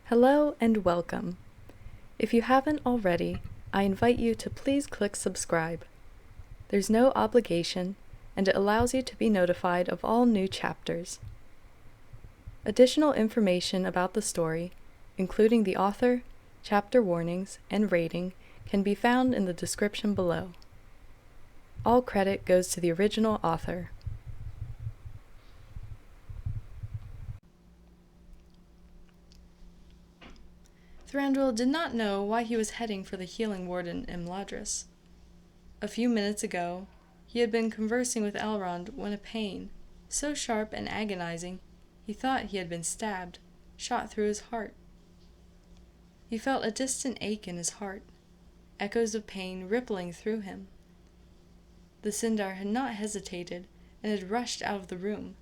Hello and welcome. If you haven't already, I invite you to please click subscribe. There's no obligation, and it allows you to be notified of all new chapters. Additional information about the story, including the author, chapter warnings, and rating, can be found in the description below. All credit goes to the original author. Thranduil did not know why he was heading for the healing ward in Imladris. A few minutes ago, he had been conversing with Elrond when a pain, so sharp and agonizing, he thought he had been stabbed, shot through his heart. He felt a distant ache in his heart, echoes of pain rippling through him. The Sindar had not hesitated and had rushed out of the room,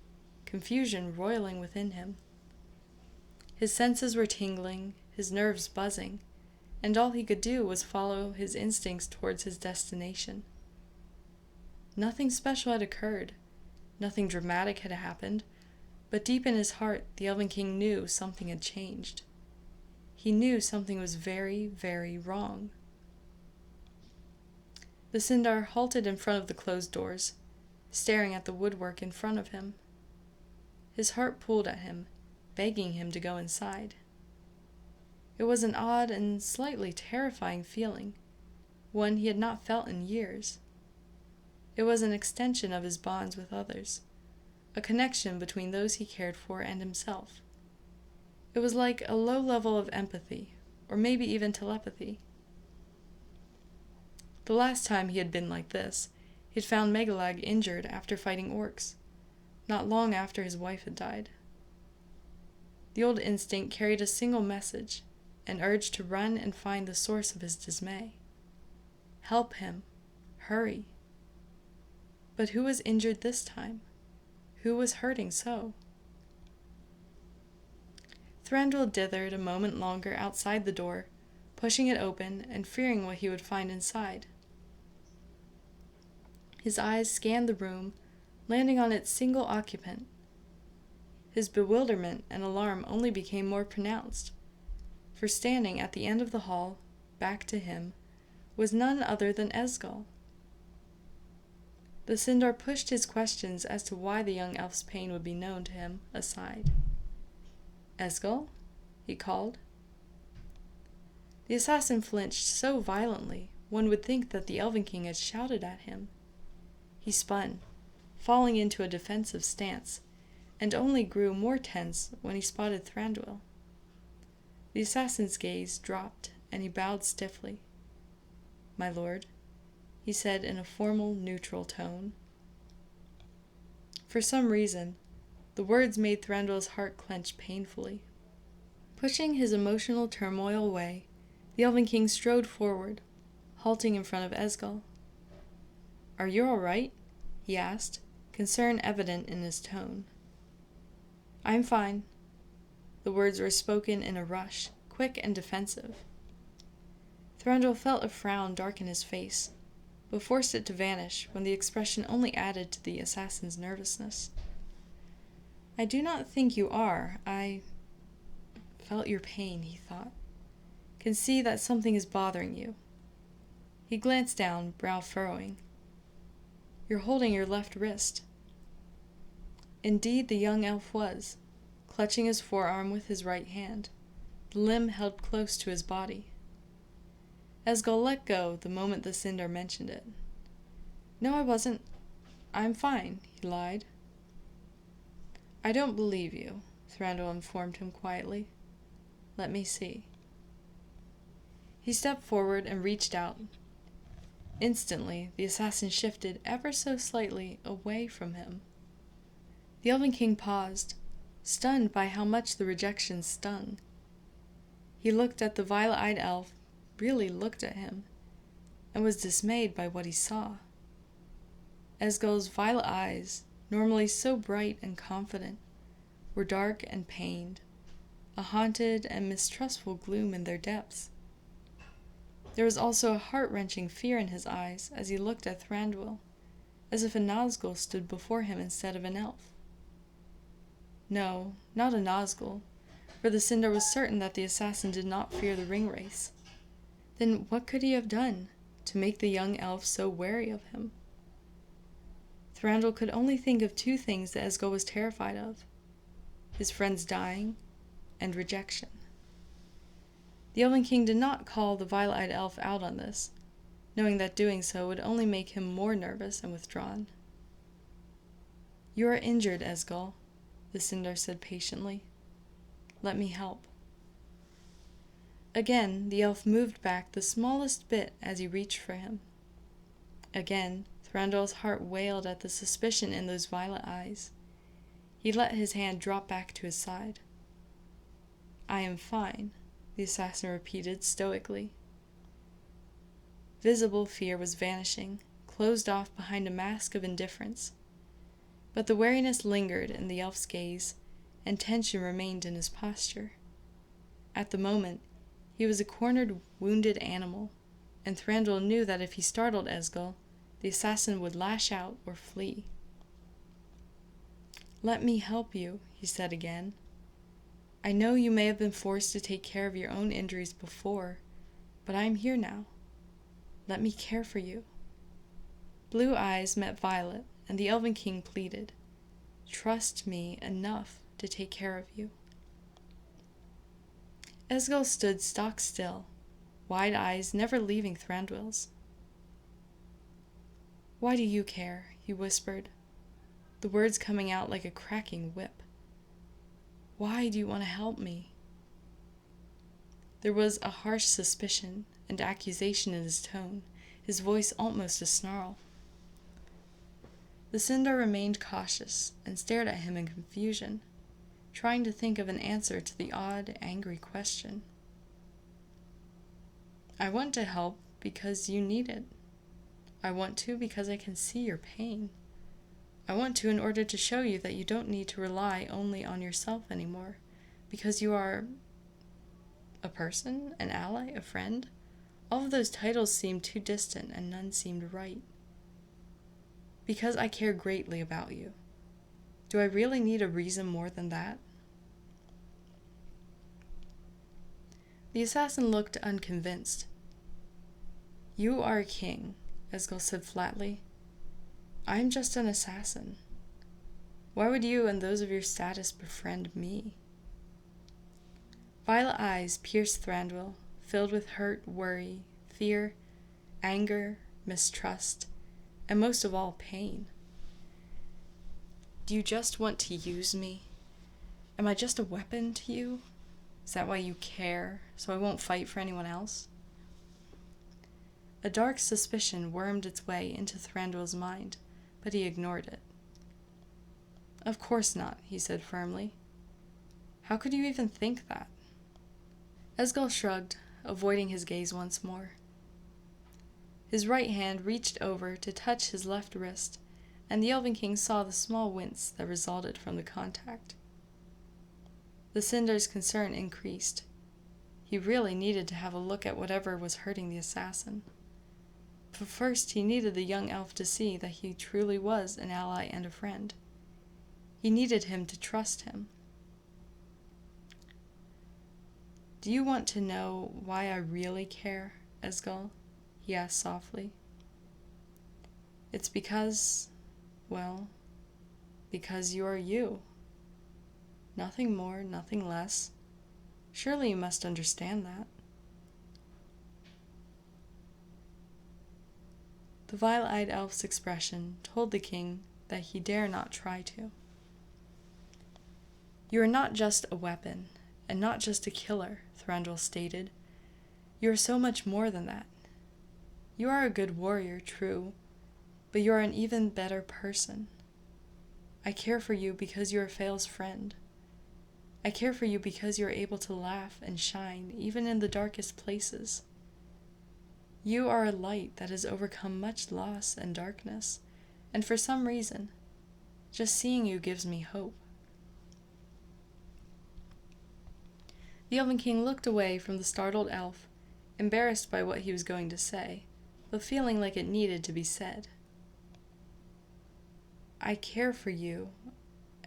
confusion roiling within him. His senses were tingling, his nerves buzzing, and all he could do was follow his instincts towards his destination. Nothing special had occurred, nothing dramatic had happened, but deep in his heart the Elven King knew something had changed. He knew something was very, very wrong. The Sindar halted in front of the closed doors, staring at the woodwork in front of him. His heart pulled at him, begging him to go inside. It was an odd and slightly terrifying feeling, one he had not felt in years. It was an extension of his bonds with others, a connection between those he cared for and himself. It was like a low level of empathy, or maybe even telepathy. The last time he had been like this, he had found Megalag injured after fighting orcs, not long after his wife had died. The old instinct carried a single message, an urge to run and find the source of his dismay. Help him. Hurry. But who was injured this time? Who was hurting so? Thranduil dithered a moment longer outside the door, pushing it open and fearing what he would find inside. His eyes scanned the room, landing on its single occupant. His bewilderment and alarm only became more pronounced, for standing at the end of the hall, back to him, was none other than Esgil. The Sindar pushed his questions as to why the young elf's pain would be known to him aside. "Esgil?" he called. The assassin flinched so violently, one would think that the Elven King had shouted at him. He spun, falling into a defensive stance, and only grew more tense when he spotted Thranduil. The assassin's gaze dropped, and he bowed stiffly. "My lord," he said in a formal, neutral tone. For some reason, the words made Thranduil's heart clench painfully. Pushing his emotional turmoil away, the Elven King strode forward, halting in front of Esgil. "Are you all right?" he asked, concern evident in his tone. "I'm fine." The words were spoken in a rush, quick and defensive. Thranduil felt a frown darken his face, but forced it to vanish when the expression only added to the assassin's nervousness. "I do not think you are. I felt your pain," he thought. "Can see that something is bothering you." He glanced down, brow furrowing. "You're holding your left wrist." Indeed, the young elf was, clutching his forearm with his right hand, the limb held close to his body. Esgil let go the moment the Sindar mentioned it. "No, I wasn't. I'm fine," he lied. "I don't believe you," Thranduil informed him quietly. "Let me see." He stepped forward and reached out. Instantly, the assassin shifted ever so slightly away from him. The Elven King paused, stunned by how much the rejection stung. He looked at the violet-eyed elf, really looked at him, and was dismayed by what he saw. Esgil's violet eyes, normally so bright and confident, were dark and pained, a haunted and mistrustful gloom in their depths. There was also a heart-wrenching fear in his eyes as he looked at Thranduil, as if a Nazgûl stood before him instead of an elf. No, not a Nazgûl, for the Cinder was certain that the assassin did not fear the ring race. Then what could he have done to make the young elf so wary of him? Thranduil could only think of two things that Esgil was terrified of: his friends dying and rejection. The Elven King did not call the violet-eyed elf out on this, knowing that doing so would only make him more nervous and withdrawn. "You are injured, Esgil," the Cinder said patiently. "Let me help." Again, the elf moved back the smallest bit as he reached for him. Again, Thranduil's heart wailed at the suspicion in those violet eyes. He let his hand drop back to his side. "I am fine," the assassin repeated stoically. Visible fear was vanishing, closed off behind a mask of indifference. But the wariness lingered in the elf's gaze, and tension remained in his posture. At the moment, he was a cornered, wounded animal, and Thranduil knew that if he startled Esgil, the assassin would lash out or flee. "Let me help you," he said again. "I know you may have been forced to take care of your own injuries before, but I am here now. Let me care for you." Blue eyes met violet, and the Elven King pleaded, "Trust me enough to take care of you." Esgil stood stock still, wide eyes never leaving Thranduil's. "Why do you care?" he whispered, the words coming out like a cracking whip. "Why do you want to help me?" There was a harsh suspicion and accusation in his tone, his voice almost a snarl. The Cinder remained cautious and stared at him in confusion, trying to think of an answer to the odd, angry question. "I want to help because you need it. I want to because I can see your pain. I want to in order to show you that you don't need to rely only on yourself anymore, because you are a person, an ally, a friend. All of those titles seemed too distant and none seemed right. Because I care greatly about you. Do I really need a reason more than that?" The assassin looked unconvinced. "You are a king," Esgil said flatly. "I am just an assassin. Why would you and those of your status befriend me?" Violet eyes pierced Thranduil, filled with hurt, worry, fear, anger, mistrust, and most of all, pain. "Do you just want to use me? Am I just a weapon to you? Is that why you care, so I won't fight for anyone else?" A dark suspicion wormed its way into Thranduil's mind, but he ignored it. "Of course not," he said firmly. "How could you even think that?" Esgil shrugged, avoiding his gaze once more. His right hand reached over to touch his left wrist, and the Elven King saw the small wince that resulted from the contact. The Cinder's concern increased. He really needed to have a look at whatever was hurting the assassin. But first he needed the young elf to see that he truly was an ally and a friend. He needed him to trust him. "Do you want to know why I really care, Esgil?" he asked softly. "It's because, well, because you are you. Nothing more, nothing less. Surely you must understand that." The violet-eyed elf's expression told the king that he dare not try to. "You are not just a weapon, and not just a killer," Thranduil stated. "You are so much more than that. You are a good warrior, true, but you are an even better person. I care for you because you are Fael's friend. I care for you because you are able to laugh and shine even in the darkest places. You are a light that has overcome much loss and darkness, and for some reason, just seeing you gives me hope." The Elven King looked away from the startled elf, embarrassed by what he was going to say, but feeling like it needed to be said. "I care for you,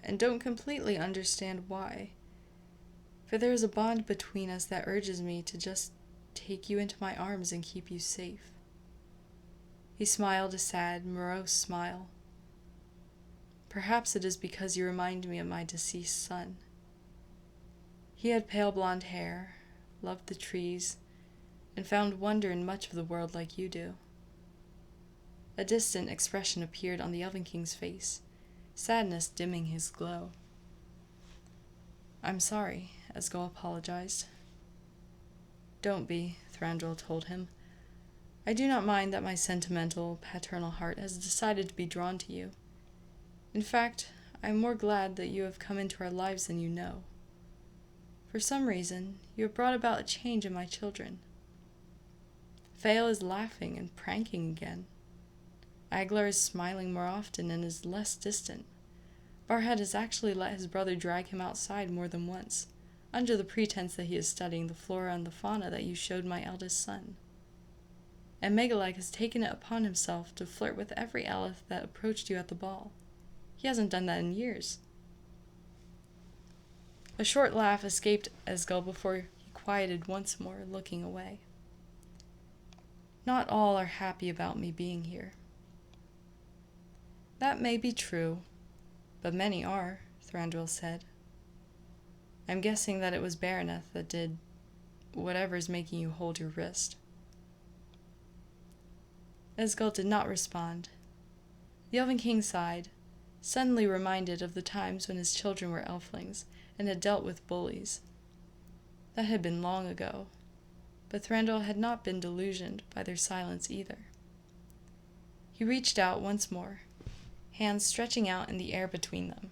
and don't completely understand why. for there is a bond between us that urges me to just take you into my arms and keep you safe." He smiled a sad, morose smile. "Perhaps it is because you remind me of my deceased son. He had pale blonde hair, loved the trees, and found wonder in much of the world like you do." A distant expression appeared on the Elven King's face, sadness dimming his glow. "I'm sorry," Esgol apologized. "Don't be," Thranduil told him. "I do not mind that my sentimental, paternal heart has decided to be drawn to you. In fact, I am more glad that you have come into our lives than you know. For some reason, you have brought about a change in my children. Fael is laughing and pranking again. Aglar is smiling more often and is less distant. Barhead has actually let his brother drag him outside more than once, under the pretense that he is studying the flora and the fauna that you showed my eldest son. And Megalag has taken it upon himself to flirt with every elf that approached you at the ball. He hasn't done that in years." A short laugh escaped Esgol before he quieted once more, looking away. "Not all are happy about me being here." "That may be true, but many are," Thranduil said. "I'm guessing that it was Baraneth that did whatever's making you hold your wrist." Esgol did not respond. The Elven King sighed, suddenly reminded of the times when his children were elflings and had dealt with bullies. That had been long ago, but Thranduil had not been delusioned by their silence either. He reached out once more, hands stretching out in the air between them.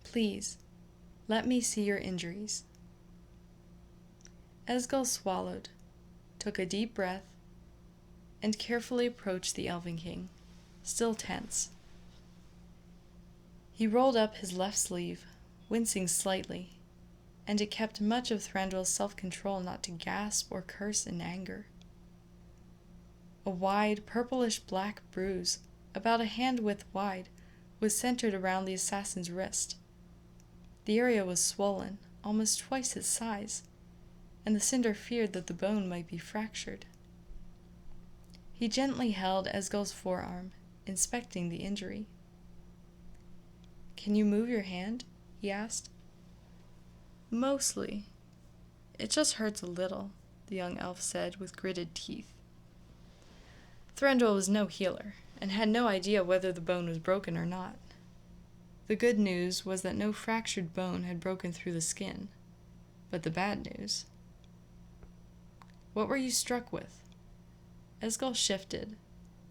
"Please, let me see your injuries." Esgol swallowed, took a deep breath, and carefully approached the Elven King, still tense. He rolled up his left sleeve, wincing slightly, and it kept much of Thranduil's self-control not to gasp or curse in anger. A wide, purplish-black bruise, about a hand-width wide, was centered around the assassin's wrist. The area was swollen, almost twice its size, and the Cinder feared that the bone might be fractured. He gently held Esgol's forearm, inspecting the injury. "Can you move your hand?" he asked. "Mostly. It just hurts a little," the young elf said with gritted teeth. Thranduil was no healer, and had no idea whether the bone was broken or not. The good news was that no fractured bone had broken through the skin, but the bad news... "What were you struck with?" Esgol shifted,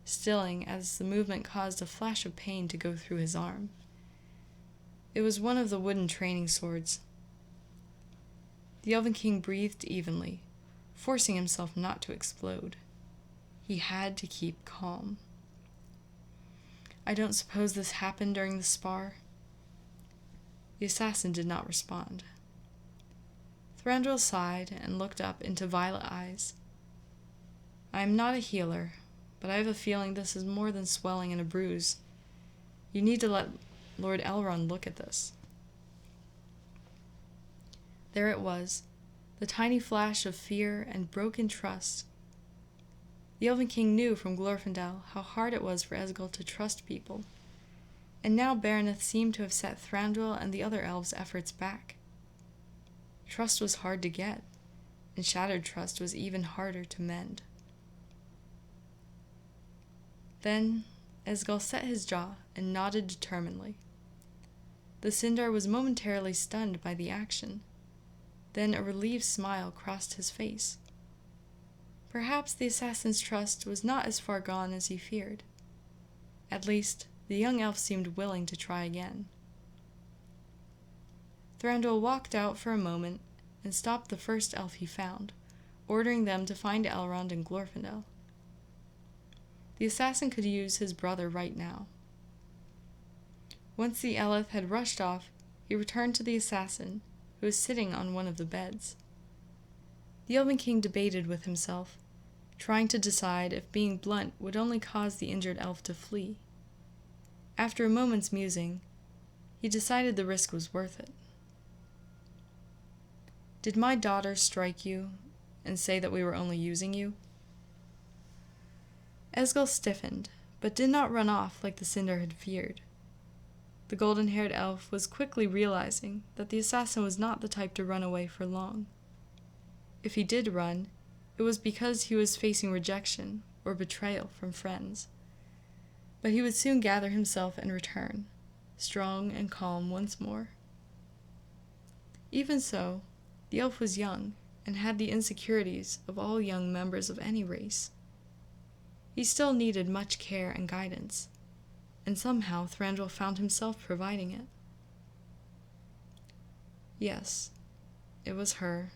stilling as the movement caused a flash of pain to go through his arm. It was one of the wooden training swords. The Elven King breathed evenly, forcing himself not to explode. He had to keep calm. "I don't suppose this happened during the spar?" The assassin did not respond. Thranduil sighed and looked up into violet eyes. "I am not a healer, but I have a feeling this is more than swelling and a bruise. You need to let Lord Elrond look at this." There it was, the tiny flash of fear and broken trust. The Elven King knew from Glorfindel how hard it was for Esgol to trust people, and now Baraneth seemed to have set Thranduil and the other elves' efforts back. Trust was hard to get, and shattered trust was even harder to mend. Then Esgol set his jaw and nodded determinedly. The Sindar was momentarily stunned by the action. Then a relieved smile crossed his face. Perhaps the assassin's trust was not as far gone as he feared. At least, the young elf seemed willing to try again. Thranduil walked out for a moment and stopped the first elf he found, ordering them to find Elrond and Glorfindel. The assassin could use his brother right now. Once the elf had rushed off, he returned to the assassin, who was sitting on one of the beds. The Elven King debated with himself, trying to decide if being blunt would only cause the injured elf to flee. After a moment's musing, he decided the risk was worth it. Did my daughter strike you and say that we were only using you?" Esgil stiffened, but did not run off like the Cinder had feared. The golden-haired elf was quickly realizing that the assassin was not the type to run away for long. If he did run, it was because he was facing rejection or betrayal from friends. But he would soon gather himself and return, strong and calm once more. Even so, the elf was young and had the insecurities of all young members of any race. He still needed much care and guidance, and somehow Thranduil found himself providing it. Yes, it was her,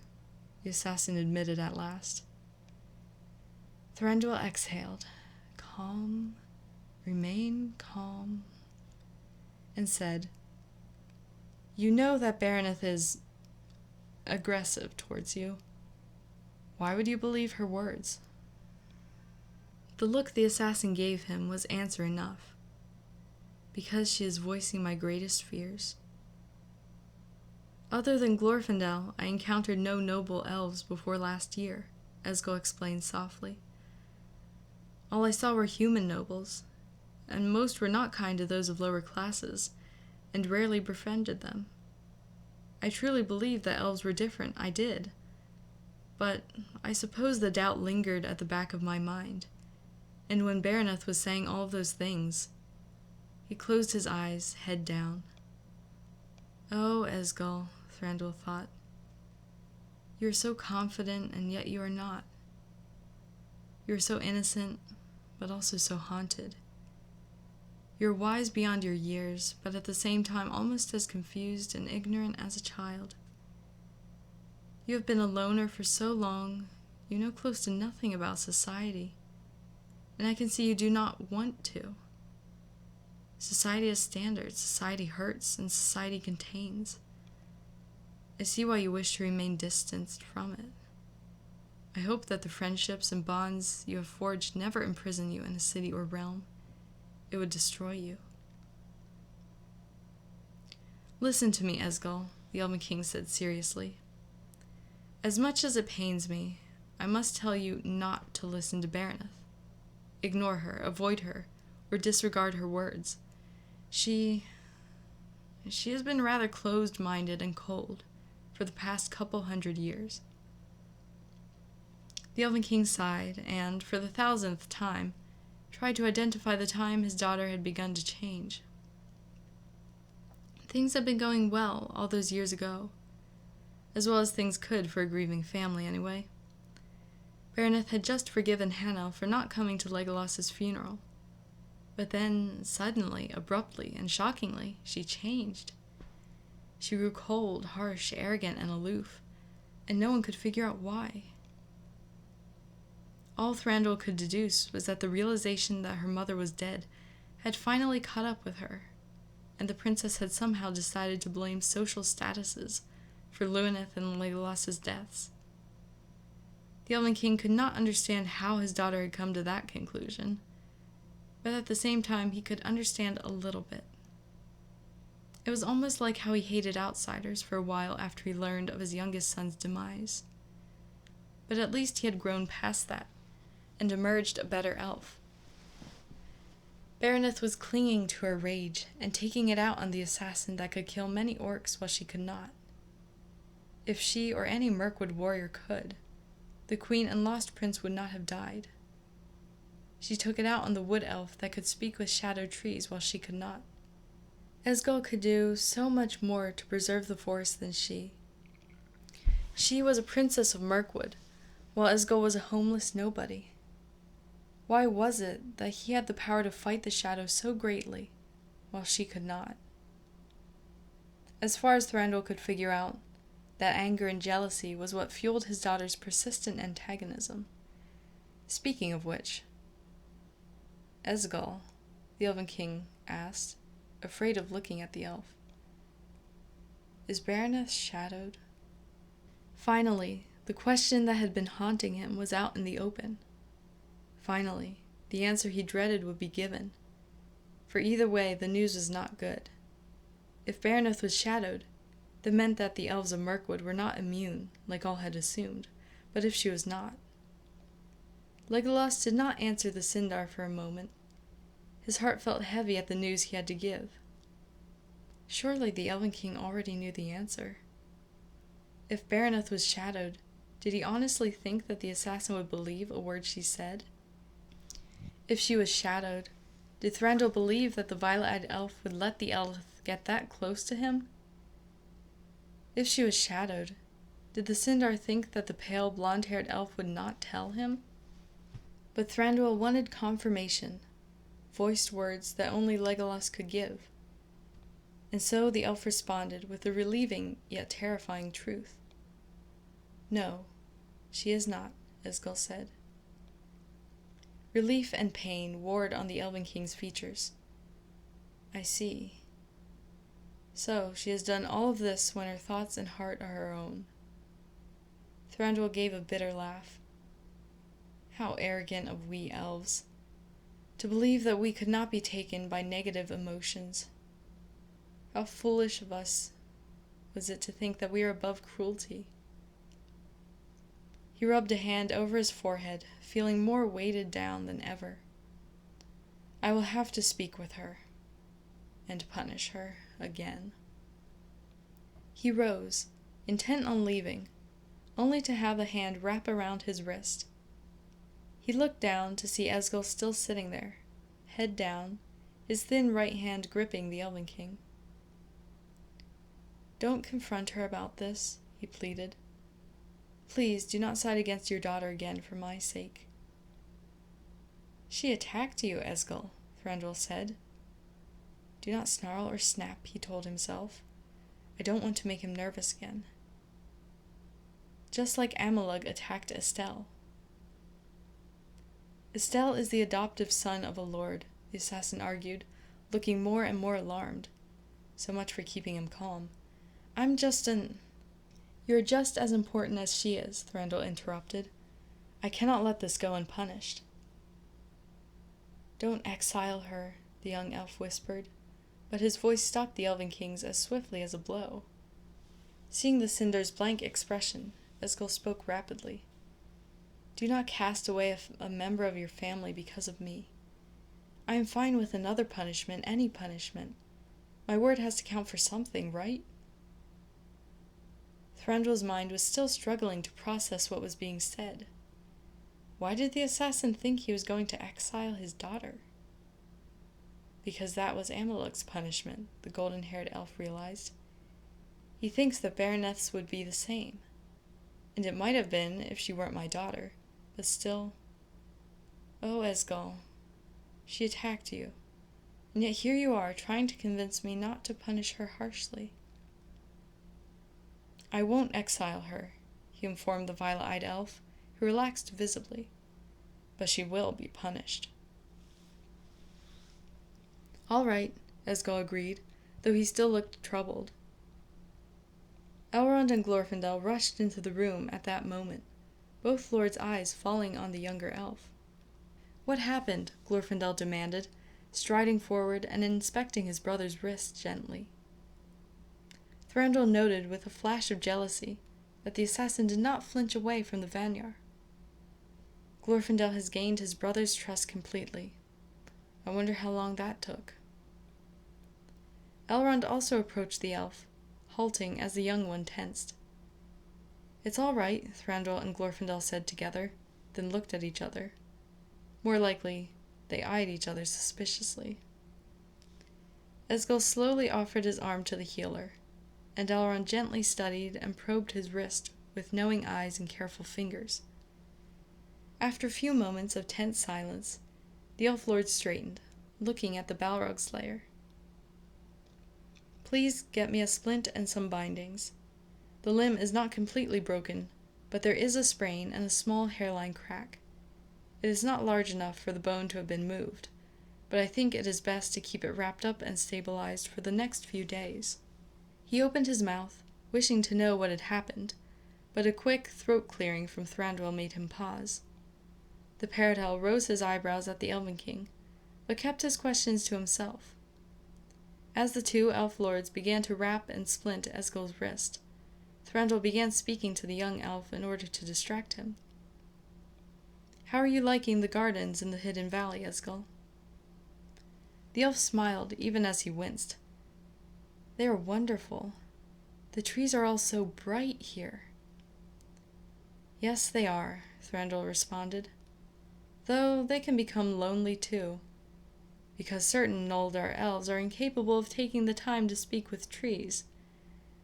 the assassin admitted at last. Thranduil exhaled, calm, remain calm, and said, "You know that Baraneth is aggressive towards you. Why would you believe her words?" The look the assassin gave him was answer enough. "Because she is voicing my greatest fears." "Other than Glorfindel, I encountered no noble elves before last year," Esgil explained softly. "All I saw were human nobles, and most were not kind to those of lower classes, and rarely befriended them. I truly believed that elves were different, I did. But I suppose the doubt lingered at the back of my mind, and when Baraneth was saying all of those things..." He closed his eyes, head down. "Oh, Esgil," Thranduil thought. "You are so confident, and yet you are not. You are so innocent, but also so haunted. You are wise beyond your years, but at the same time almost as confused and ignorant as a child. You have been a loner for so long, you know close to nothing about society, and I can see you do not want to. Society has standards, society hurts, and society contains. I see why you wish to remain distanced from it. I hope that the friendships and bonds you have forged never imprison you in a city or realm. It would destroy you." "Listen to me, Esgil," the Elven King said seriously. "As much as it pains me, I must tell you not to listen to Baraneth. Ignore her, avoid her, or disregard her words. She has been rather closed-minded and cold for the past couple 100 years." The Elven King sighed, and, for the 1000th time, tried to identify the time his daughter had begun to change. Things had been going well all those years ago, as well as things could for a grieving family anyway. Baraneth had just forgiven Hanel for not coming to Legolas's funeral. But then, suddenly, abruptly, and shockingly, she changed. She grew cold, harsh, arrogant, and aloof, and no one could figure out why. All Thranduil could deduce was that the realization that her mother was dead had finally caught up with her, and the princess had somehow decided to blame social statuses for Luaneth and Legolas's deaths. The Elven King could not understand how his daughter had come to that conclusion, but at the same time he could understand a little bit. It was almost like how he hated outsiders for a while after he learned of his youngest son's demise. But at least he had grown past that, and emerged a better elf. Baraneth was clinging to her rage and taking it out on the assassin that could kill many orcs while she could not. If she or any Mirkwood warrior could, the queen and lost prince would not have died. She took it out on the wood elf that could speak with shadowed trees while she could not. Esgil could do so much more to preserve the forest than she. She was a princess of Mirkwood, while Esgil was a homeless nobody. Why was it that he had the power to fight the shadows so greatly, while she could not? As far as Thranduil could figure out, that anger and jealousy was what fueled his daughter's persistent antagonism. Speaking of which, Esgil, the Elven King asked, afraid of looking at the elf, "Is Baraneth shadowed?" Finally, the question that had been haunting him was out in the open. Finally, the answer he dreaded would be given. For either way, the news was not good. If Baraneth was shadowed, That meant that the elves of Mirkwood were not immune, like all had assumed, but if she was not? Legolas did not answer the Sindar for a moment. His heart felt heavy at the news he had to give. Surely the Elven King already knew the answer. If Baraneth was shadowed, did he honestly think that the assassin would believe a word she said? If she was shadowed, did Thranduil believe that the violet-eyed elf would let the elf get that close to him? If she was shadowed, did the Sindar think that the pale, blonde-haired elf would not tell him? But Thranduil wanted confirmation, voiced words that only Legolas could give. And so the elf responded with a relieving yet terrifying truth. No, she is not, Esgil said. Relief and pain warred on the Elven King's features. I see. So she has done all of this when her thoughts and heart are her own. Thranduil gave a bitter laugh. How arrogant of we elves, to believe that we could not be taken by negative emotions. How foolish of us was it to think that we are above cruelty. He rubbed a hand over his forehead, feeling more weighted down than ever. I will have to speak with her, and punish her again. He rose, intent on leaving, only to have a hand wrap around his wrist. He looked down to see Esgil still sitting there, head down, his thin right hand gripping the Elven King. Don't confront her about this, he pleaded. Please do not side against your daughter again for my sake. She attacked you, Esgil, Thranduil said. Do not snarl or snap, he told himself. I don't want to make him nervous again. Just like Amulug attacked Estelle. Estelle is the adoptive son of a lord, the assassin argued, looking more and more alarmed. So much for keeping him calm. You're just as important as she is, Thranduil interrupted. I cannot let this go unpunished. Don't exile her, the young elf whispered, but his voice stopped the Elven King's as swiftly as a blow. Seeing the Sindar's blank expression, Esgil spoke rapidly. Do not cast away a member of your family because of me. I am fine with another punishment, any punishment. My word has to count for something, right? Thranduil's mind was still struggling to process what was being said. Why did the assassin think he was going to exile his daughter? Because that was Amulug's punishment, the golden-haired elf realized. He thinks that Baraneth's would be the same. And it might have been if she weren't my daughter, but still. Oh, Esgil, she attacked you, and yet here you are trying to convince me not to punish her harshly. I won't exile her, he informed the violet-eyed elf, who relaxed visibly, but she will be punished. All right, Esgil agreed, though he still looked troubled. Elrond and Glorfindel rushed into the room at that moment, both lords' eyes falling on the younger elf. What happened? Glorfindel demanded, striding forward and inspecting his brother's wrist gently. Thranduil noted with a flash of jealousy that the assassin did not flinch away from the Vanyar. Glorfindel has gained his brother's trust completely. I wonder how long that took. Elrond also approached the elf, halting as the young one tensed. It's all right, Thranduil and Glorfindel said together, then looked at each other. More likely, they eyed each other suspiciously. Esgil slowly offered his arm to the healer, and Elrond gently studied and probed his wrist with knowing eyes and careful fingers. After a few moments of tense silence, the elf lord straightened, looking at the Balrog Slayer. Please get me a splint and some bindings. The limb is not completely broken, but there is a sprain and a small hairline crack. It is not large enough for the bone to have been moved, but I think it is best to keep it wrapped up and stabilized for the next few days. He opened his mouth, wishing to know what had happened, but a quick throat clearing from Thranduil made him pause. The Parrot rose his eyebrows at the Elven King, but kept his questions to himself. As the two elf lords began to wrap and splint Esgil's wrist, Thranduil began speaking to the young elf in order to distract him. "How are you liking the gardens in the Hidden Valley, Esgil?" The elf smiled, even as he winced. "They are wonderful. The trees are all so bright here." "Yes, they are," Thranduil responded. "Though they can become lonely too, because certain Noldor elves are incapable of taking the time to speak with trees.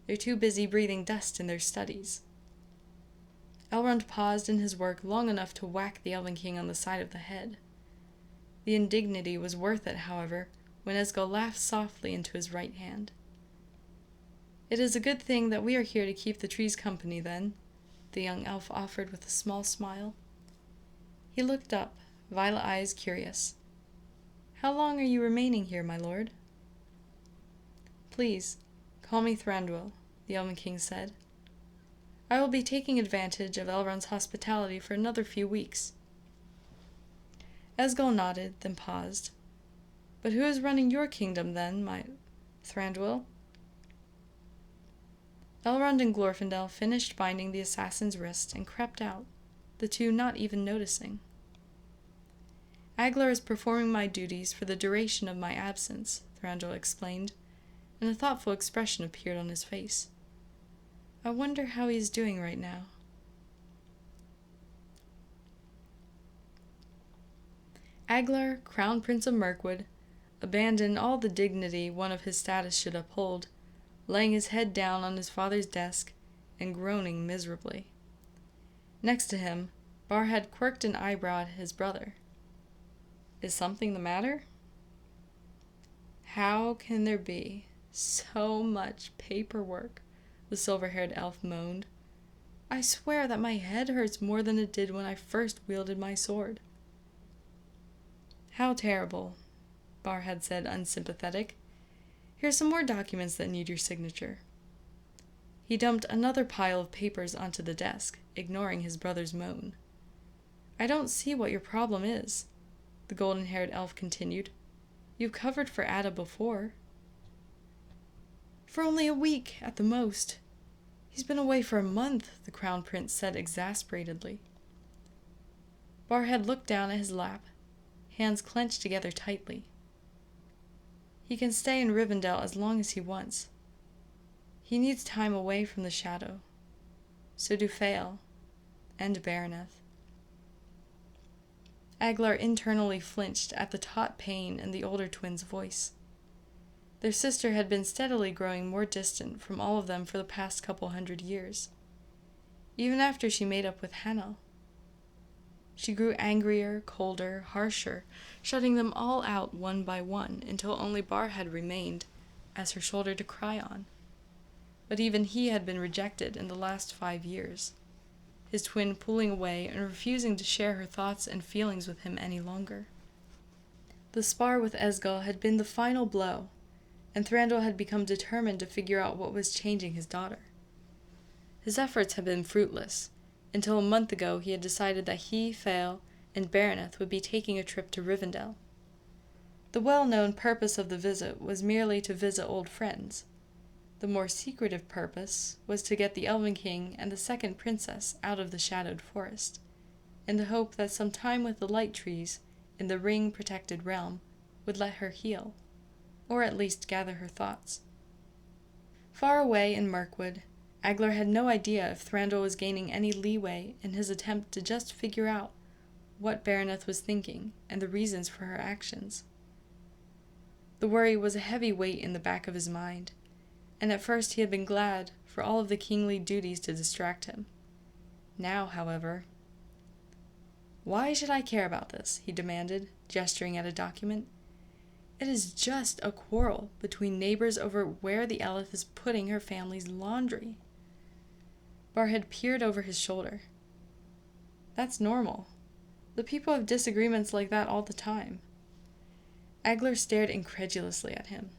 They're too busy breathing dust in their studies." Elrond paused in his work long enough to whack the Elven King on the side of the head. The indignity was worth it, however, when Esgil laughed softly into his right hand. "It is a good thing that we are here to keep the trees company, then," the young elf offered with a small smile. He looked up, violet eyes curious. "How long are you remaining here, my lord?" "Please, call me Thranduil," the Elven King said. "I will be taking advantage of Elrond's hospitality for another few weeks." Esgil nodded, then paused. "But who is running your kingdom, then, my Thranduil?" Elrond and Glorfindel finished binding the assassin's wrist and crept out, the two not even noticing. "Aglar is performing my duties for the duration of my absence," Thranduil explained, and a thoughtful expression appeared on his face. "I wonder how he is doing right now." Aglar, Crown Prince of Mirkwood, abandoned all the dignity one of his status should uphold, laying his head down on his father's desk and groaning miserably. Next to him, Barhead quirked an eyebrow at his brother. "Is something the matter?" "How can there be so much paperwork?" the silver-haired elf moaned. "I swear that my head hurts more than it did when I first wielded my sword." "How terrible," Barhead said, unsympathetic. "Here's some more documents that need your signature." He dumped another pile of papers onto the desk, ignoring his brother's moan. "I don't see what your problem is," the golden-haired elf continued. "You've covered for Ada before." "For only a week, at the most. He's been away for a month," the Crown Prince said exasperatedly. Barhead looked down at his lap, hands clenched together tightly. "He can stay in Rivendell as long as he wants. He needs time away from the shadow. So do Fael, and Baraneth." Aglar internally flinched at the taut pain in the older twin's voice. Their sister had been steadily growing more distant from all of them for the past couple 100 years, even after she made up with Hanel. She grew angrier, colder, harsher, shutting them all out one by one until only Barhead remained as her shoulder to cry on. But even he had been rejected in the last 5 years, his twin pulling away and refusing to share her thoughts and feelings with him any longer. The spar with Esgil had been the final blow, and Thranduil had become determined to figure out what was changing his daughter. His efforts had been fruitless, until a month ago he had decided that he, Fael, and Baraneth would be taking a trip to Rivendell. The well-known purpose of the visit was merely to visit old friends. The more secretive purpose was to get the Elven King and the second princess out of the shadowed forest, in the hope that some time with the light trees in the ring-protected realm would let her heal, or at least gather her thoughts. Far away in Mirkwood, Aglar had no idea if Thranduil was gaining any leeway in his attempt to just figure out what Baraneth was thinking and the reasons for her actions. The worry was a heavy weight in the back of his mind, and at first he had been glad for all of the kingly duties to distract him. Now, however— "Why should I care about this?" he demanded, gesturing at a document. "It is just a quarrel between neighbors over where the elf is putting her family's laundry." Barhead peered over his shoulder. "That's normal. The people have disagreements like that all the time." Aglar stared incredulously at him.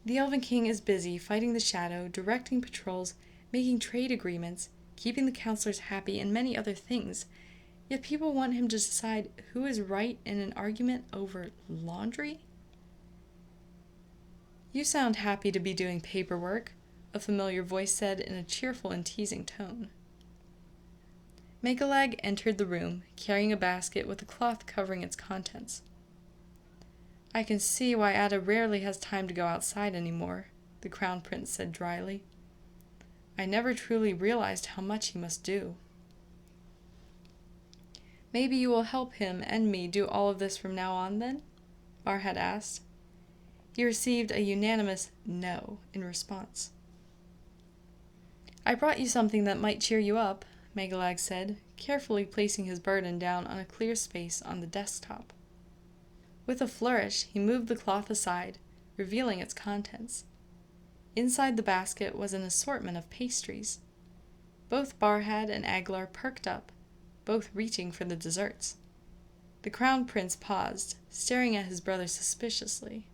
"The Elven King is busy fighting the shadow, directing patrols, making trade agreements, keeping the counselors happy, and many other things. Yet people want him to decide who is right in an argument over laundry?" "You sound happy to be doing paperwork," a familiar voice said in a cheerful and teasing tone. Megalag entered the room, carrying a basket with a cloth covering its contents. "I can see why Ada rarely has time to go outside anymore," the Crown Prince said dryly. "I never truly realized how much he must do." "Maybe you will help him and me do all of this from now on, then?" Barhead asked. He received a unanimous no in response. "I brought you something that might cheer you up," Megalag said, carefully placing his burden down on a clear space on the desktop. With a flourish, he moved the cloth aside, revealing its contents. Inside the basket was an assortment of pastries. Both Barhead and Aglar perked up, both reaching for the desserts. The Crown Prince paused, staring at his brother suspiciously.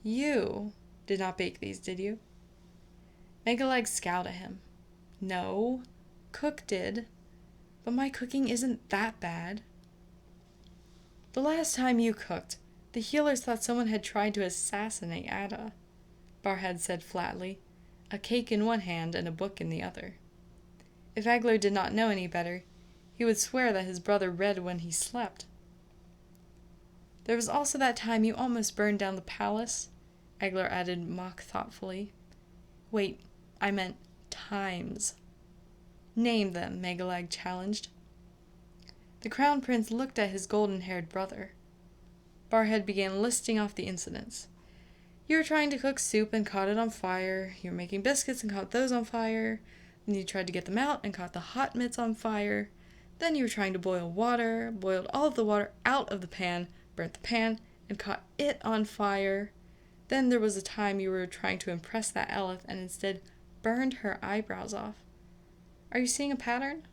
"You did not bake these, did you?" Megalag scowled at him. "No, Cook did, but my cooking isn't that bad." "The last time you cooked, the healers thought someone had tried to assassinate Ada," Barhead said flatly, a cake in one hand and a book in the other. If Aglar did not know any better, he would swear that his brother read when he slept. "There was also that time you almost burned down the palace," Aglar added mock thoughtfully. "Wait, I meant times." "Name them," Megalag challenged. The Crown Prince looked at his golden-haired brother. Barhead began listing off the incidents. "You were trying to cook soup and caught it on fire. You were making biscuits and caught those on fire. Then you tried to get them out and caught the hot mitts on fire. Then you were trying to boil water, boiled all of the water out of the pan, burnt the pan, and caught it on fire. Then there was a time you were trying to impress that Eleth and instead burned her eyebrows off. Are you seeing a pattern?"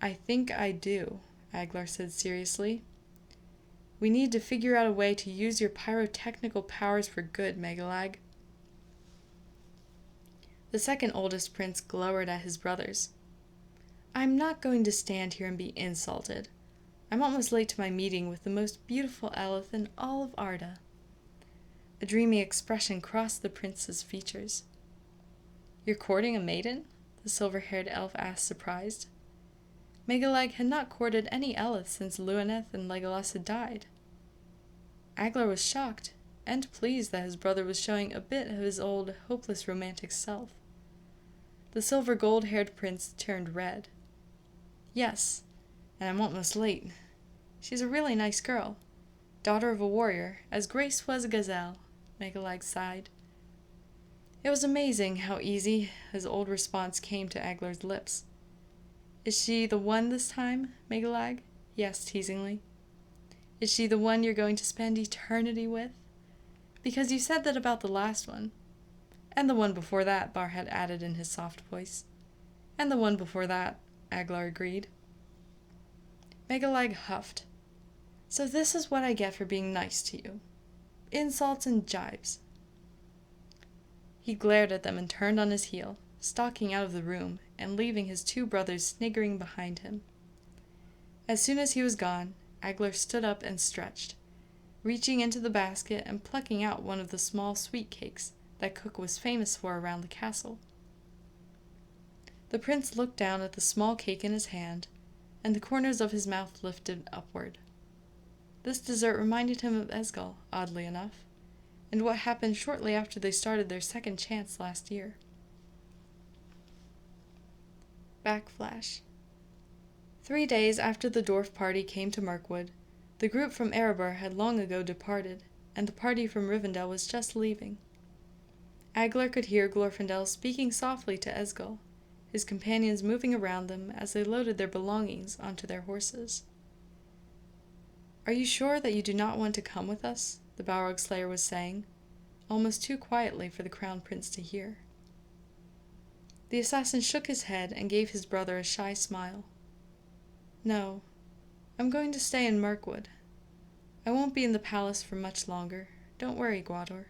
"I think I do," Aglar said seriously. "We need to figure out a way to use your pyrotechnical powers for good, Megalag." The second oldest prince glowered at his brothers. "I'm not going to stand here and be insulted. I'm almost late to my meeting with the most beautiful Eleth in all of Arda." A dreamy expression crossed the prince's features. "You're courting a maiden?" the silver-haired elf asked, surprised. Megalag had not courted any Eleth since Luaneth and Legolas had died. Aglar was shocked and pleased that his brother was showing a bit of his old, hopeless romantic self. The silver gold-haired prince turned red. "Yes, and I'm almost late. She's a really nice girl. Daughter of a warrior, as graceful as a gazelle," Megalag sighed. It was amazing how easy his old response came to Aglar's lips. "Is she the one this time, Megalag?" he asked teasingly. "Is she the one you're going to spend eternity with? Because you said that about the last one." "And the one before that," Barhead added in his soft voice. "And the one before that," Aglar agreed. Megalag huffed. "So this is what I get for being nice to you. Insults and jibes." He glared at them and turned on his heel, stalking out of the room and leaving his two brothers sniggering behind him. As soon as he was gone, Aglar stood up and stretched, reaching into the basket and plucking out one of the small sweet cakes that Cook was famous for around the castle. The prince looked down at the small cake in his hand, and the corners of his mouth lifted upward. This dessert reminded him of Esgol, oddly enough, and what happened shortly after they started their second chance last year. Backflash. 3 days after the dwarf party came to Mirkwood, the group from Erebor had long ago departed, and the party from Rivendell was just leaving. Aglar could hear Glorfindel speaking softly to Esgol, his companions moving around them as they loaded their belongings onto their horses. "Are you sure that you do not want to come with us?" the Balrog Slayer was saying, almost too quietly for the Crown Prince to hear. The assassin shook his head and gave his brother a shy smile. "No, I'm going to stay in Mirkwood. I won't be in the palace for much longer. Don't worry, Gwador."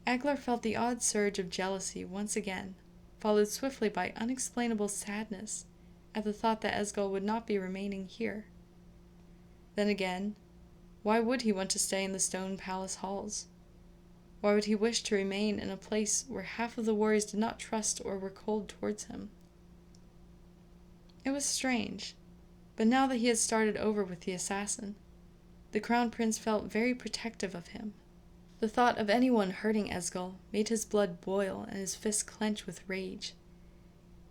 Aglar felt the odd surge of jealousy once again, followed swiftly by unexplainable sadness at the thought that Esgol would not be remaining here. Then again, Why would he want to stay in the stone palace halls? Why would he wish to remain in a place where half of the warriors did not trust or were cold towards him? It was strange, but now that he had started over with the assassin, the Crown Prince felt very protective of him. The thought of anyone hurting Esgil made his blood boil and his fists clench with rage.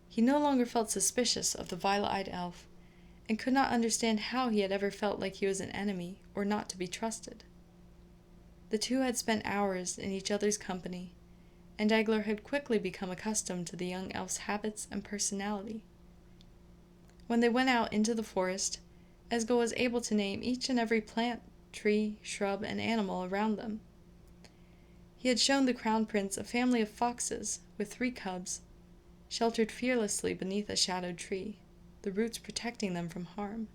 He no longer felt suspicious of the violet-eyed elf, and could not understand how he had ever felt like he was an enemy or not to be trusted. The two had spent hours in each other's company, and Eglar had quickly become accustomed to the young elf's habits and personality. When they went out into the forest, Esgil was able to name each and every plant, tree, shrub, and animal around them. He had shown the Crown Prince a family of foxes with 3 cubs, sheltered fearlessly beneath a shadowed tree, the roots protecting them from harm.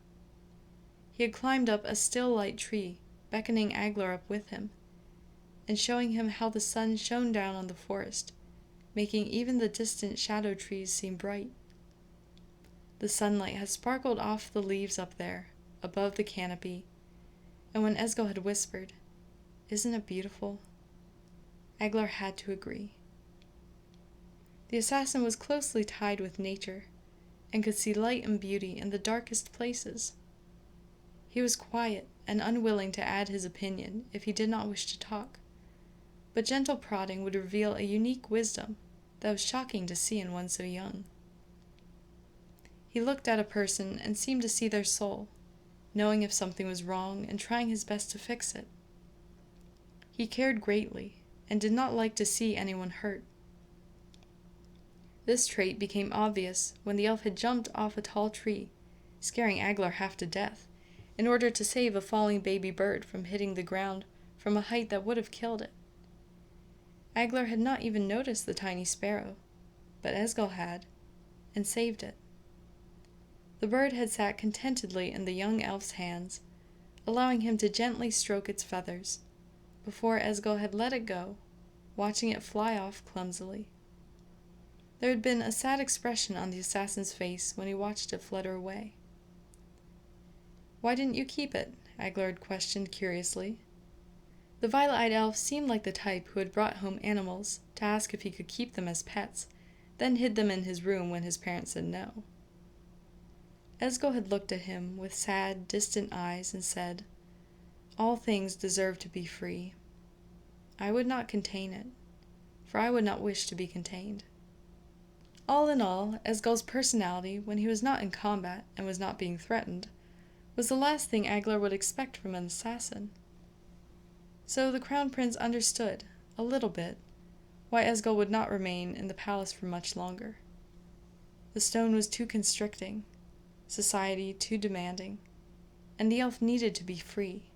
He had climbed up a still light tree, beckoning Eglar up with him, and showing him how the sun shone down on the forest, making even the distant shadow trees seem bright. The sunlight had sparkled off the leaves up there, above the canopy, and when Esgil had whispered, "Isn't it beautiful?" Eglar had to agree. The assassin was closely tied with nature, and could see light and beauty in the darkest places. He was quiet and unwilling to add his opinion if he did not wish to talk, but gentle prodding would reveal a unique wisdom that was shocking to see in one so young. He looked at a person and seemed to see their soul, knowing if something was wrong and trying his best to fix it. He cared greatly and did not like to see anyone hurt. This trait became obvious when the elf had jumped off a tall tree, scaring Eglar half to death, in order to save a falling baby bird from hitting the ground from a height that would have killed it. Eglar had not even noticed the tiny sparrow, but Esgil had, and saved it. The bird had sat contentedly in the young elf's hands, allowing him to gently stroke its feathers, before Esgil had let it go, watching it fly off clumsily. There had been a sad expression on the assassin's face when he watched it flutter away. "Why didn't you keep it?" Eglar had questioned curiously. The violet-eyed elf seemed like the type who had brought home animals to ask if he could keep them as pets, then hid them in his room when his parents said no. Esgil had looked at him with sad, distant eyes and said, "All things deserve to be free. I would not contain it, for I would not wish to be contained." All in all, Esgil's personality, when he was not in combat and was not being threatened, was the last thing Eglar would expect from an assassin. So the Crown Prince understood, a little bit, why Esgil would not remain in the palace for much longer. The stone was too constricting, society too demanding, and the elf needed to be free.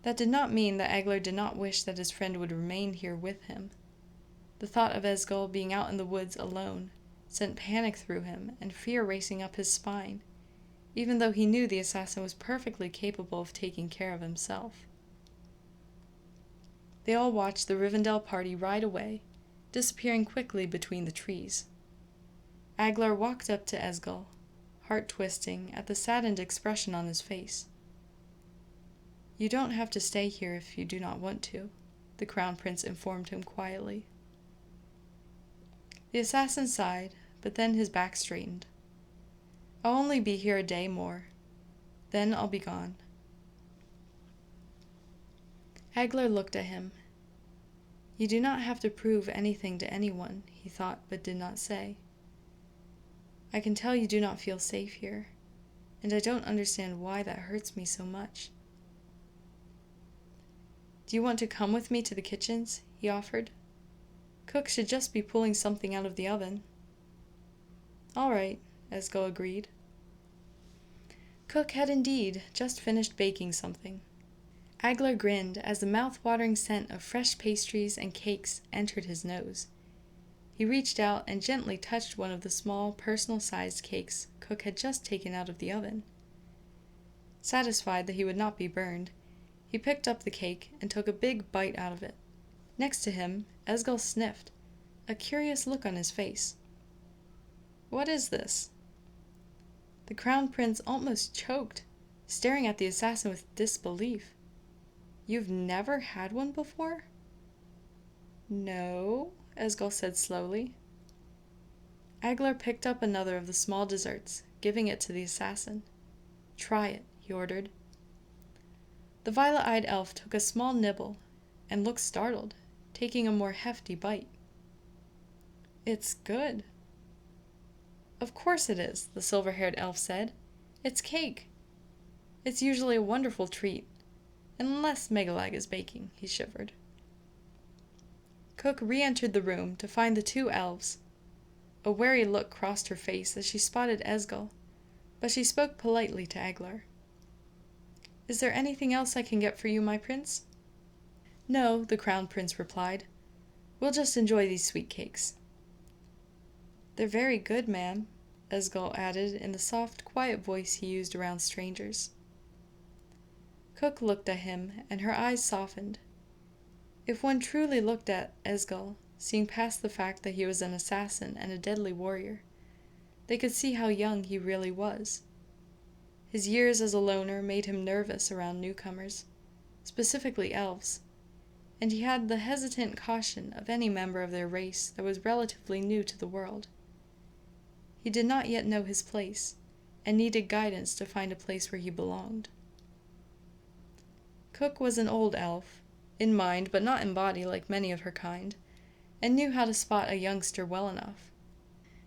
That did not mean that Eglar did not wish that his friend would remain here with him. The thought of Esgil being out in the woods alone sent panic through him and fear racing up his spine, even though he knew the assassin was perfectly capable of taking care of himself. They all watched the Rivendell party ride away, disappearing quickly between the trees. Eglar walked up to Esgil, heart twisting at the saddened expression on his face. "You don't have to stay here if you do not want to," the Crown Prince informed him quietly. The assassin sighed, but then his back straightened. "I'll only be here a day more. Then I'll be gone." Eglar looked at him. "You do not have to prove anything to anyone," he thought but did not say. "I can tell you do not feel safe here, and I don't understand why that hurts me so much." "Do you want to come with me to the kitchens?" he offered. "Cook should just be pulling something out of the oven." "All right," Esgil agreed. Cook had indeed just finished baking something. Eglar grinned as the mouth-watering scent of fresh pastries and cakes entered his nose. He reached out and gently touched one of the small, personal-sized cakes Cook had just taken out of the oven. Satisfied that he would not be burned, he picked up the cake and took a big bite out of it. Next to him, Esgil sniffed, a curious look on his face. "What is this?" The Crown Prince almost choked. staring at the assassin with disbelief. "You've never had one before?" "No," Esgol said slowly. Aglar picked up another of the small desserts, giving it to the assassin. "Try it," he ordered. The violet-eyed elf took a small nibble and looked startled, taking a more hefty bite. "It's good." "Of course it is," the silver-haired elf said. "It's cake. It's usually a wonderful treat, unless Megalag is baking," he shivered. Cook re-entered the room to find the two elves. A wary look crossed her face as she spotted Esgol, but she spoke politely to Aglar. "Is there anything else I can get for you, my prince?" "No," the crown prince replied. "We'll just enjoy these sweet cakes." "They're very good, ma'am," Esgol added in the soft, quiet voice he used around strangers. Cook looked at him, and her eyes softened. If one truly looked at Esgol, seeing past the fact that he was an assassin and a deadly warrior, they could see how young he really was. His years as a loner made him nervous around newcomers, specifically elves, and he had the hesitant caution of any member of their race that was relatively new to the world. He did not yet know his place, and needed guidance to find a place where he belonged. Cook was an old elf, in mind but not in body like many of her kind, and knew how to spot a youngster well enough.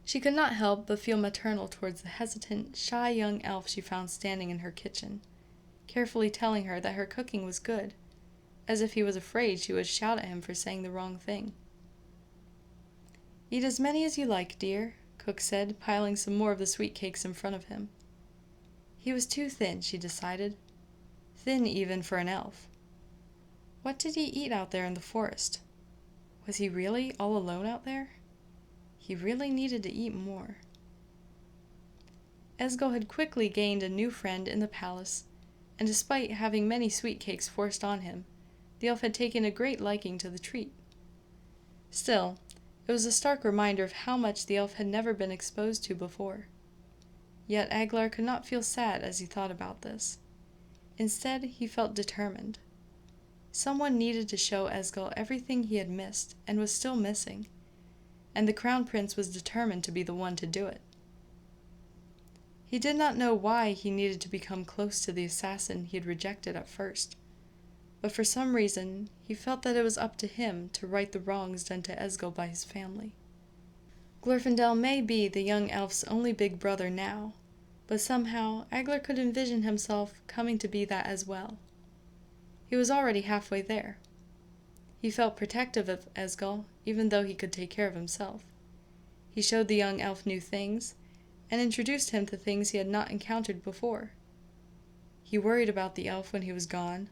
She could not help but feel maternal towards the hesitant, shy young elf she found standing in her kitchen, carefully telling her that her cooking was good, as if he was afraid she would shout at him for saying the wrong thing. "Eat as many as you like, dear," Cook said, piling some more of the sweet cakes in front of him. He was too thin, she decided. Thin even for an elf. What did he eat out there in the forest? Was he really all alone out there? He really needed to eat more. Esgol had quickly gained a new friend in the palace, and despite having many sweet cakes forced on him, the elf had taken a great liking to the treat. Still, it was a stark reminder of how much the elf had never been exposed to before. Yet Aglar could not feel sad as he thought about this. Instead, he felt determined. Someone needed to show Esgol everything he had missed and was still missing, and the crown prince was determined to be the one to do it. He did not know why he needed to become close to the assassin he had rejected at first, but for some reason he felt that it was up to him to right the wrongs done to Esgol by his family. Glorfindel may be the young elf's only big brother now, but somehow Aglar could envision himself coming to be that as well. He was already halfway there. He felt protective of Esgol, even though he could take care of himself. He showed the young elf new things, and introduced him to things he had not encountered before. He worried about the elf when he was gone,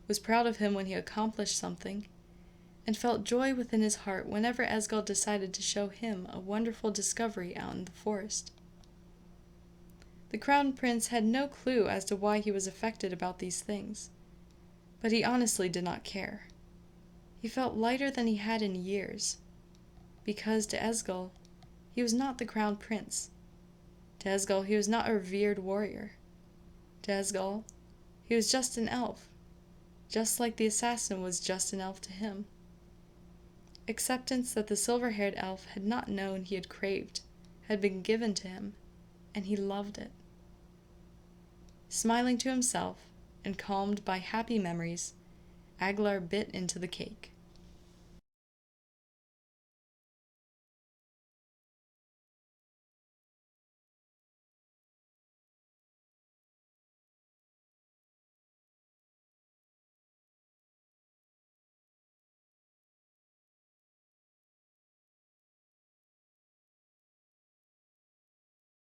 was proud of him when he accomplished something, and felt joy within his heart whenever Esgol decided to show him a wonderful discovery out in the forest. The crown prince had no clue as to why he was affected about these things, but he honestly did not care. He felt lighter than he had in years, because to Esgol, he was not the crown prince. To Esgol, he was not a revered warrior. To Esgol, he was just an elf, just like the assassin was just an elf to him. Acceptance that the silver-haired elf had not known he had craved had been given to him, and he loved it. Smiling to himself, and calmed by happy memories, Aglar bit into the cake.